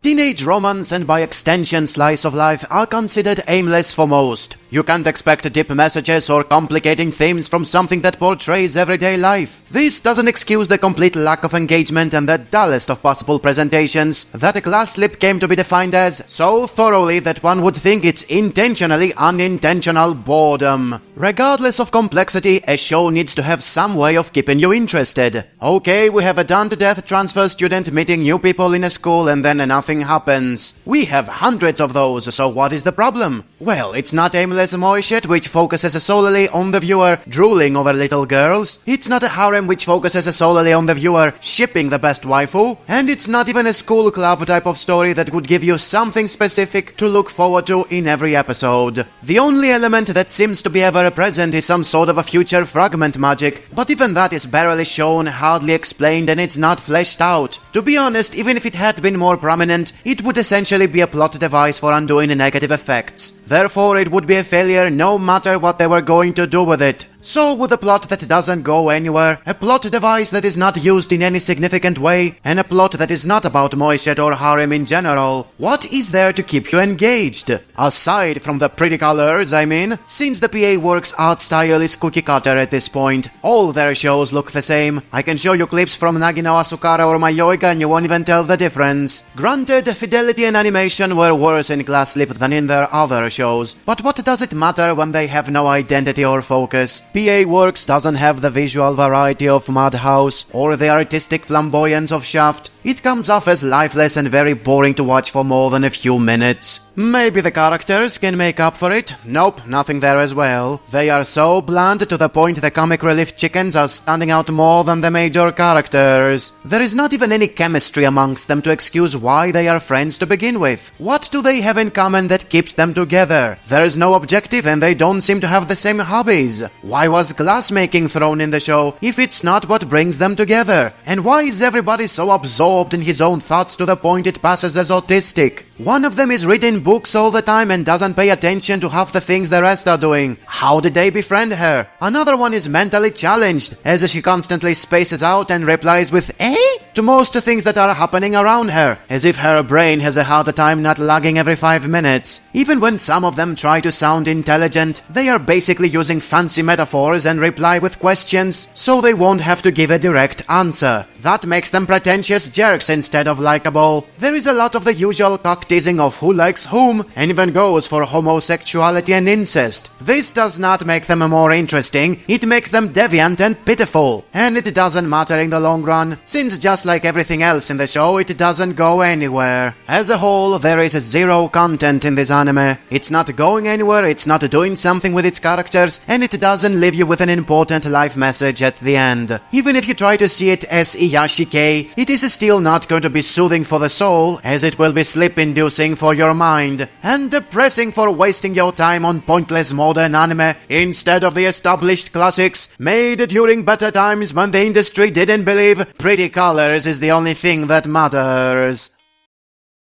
Teenage romance and by extension slice of life are considered aimless for most. You can't expect deep messages or complicating themes from something that portrays everyday life. This doesn't excuse the complete lack of engagement and the dullest of possible presentations that Glasslip came to be defined as so thoroughly that one would think it's intentionally unintentional boredom. Regardless of complexity, a show needs to have some way of keeping you interested. Okay, we have a done-to-death transfer student meeting new people in a school and then nothing happens. We have hundreds of those, so what is the problem? Well, it's not aimless moe shit which focuses solely on the viewer drooling over little girls. It's not a harem which focuses solely on the viewer shipping the best waifu. And it's not even a school club type of story that would give you something specific to look forward to in every episode. The only element that seems to be ever present is some sort of a future fragment magic, but even that is barely shown, hardly explained, and it's not fleshed out. To be honest, even if it had been more prominent, it would essentially be a plot device for undoing negative effects. Therefore, it would be a failure no matter what they were going to do with it. So, with a plot that doesn't go anywhere, a plot device that is not used in any significant way, and a plot that is not about moishet or harem in general, what is there to keep you engaged? Aside from the pretty colors, I mean, since the PA Works art style is cookie cutter at this point. All their shows look the same. I can show you clips from Nagi no Asukara or Mayoika and you won't even tell the difference. Granted, fidelity and animation were worse in Glasslip than in their other shows, but what does it matter when they have no identity or focus? PA Works doesn't have the visual variety of Madhouse or the artistic flamboyance of Shaft. It comes off as lifeless and very boring to watch for more than a few minutes. Maybe the characters can make up for it? Nope, nothing there as well. They are so bland to the point the comic relief chickens are standing out more than the major characters. There is not even any chemistry amongst them to excuse why they are friends to begin with. What do they have in common that keeps them together? There is no objective and they don't seem to have the same hobbies. Why was glassmaking thrown in the show if it's not what brings them together? And why is everybody so absorbed in his own thoughts to the point it passes as autistic? One of them is reading books all the time and doesn't pay attention to half the things the rest are doing. How did they befriend her? Another one is mentally challenged, as she constantly spaces out and replies with "eh?" to most things that are happening around her, as if her brain has a hard time not lagging every 5 minutes. Even when some of them try to sound intelligent, they are basically using fancy metaphors and reply with questions, so they won't have to give a direct answer. That makes them pretentious jerks instead of likable. There is a lot of the usual cock-teasing of who likes whom, and even goes for homosexuality and incest. This does not make them more interesting, it makes them deviant and pitiful. And it doesn't matter in the long run, since just like everything else in the show, it doesn't go anywhere. As a whole, there is zero content in this anime. It's not going anywhere, it's not doing something with its characters, and it doesn't leave you with an important life message at the end. Even if you try to see it as Iyashikei, it is still not going to be soothing for the soul, as it will be sleep-inducing for your mind, and depressing for wasting your time on pointless modern anime instead of the established classics made during better times when the industry didn't believe pretty colors is the only thing that matters.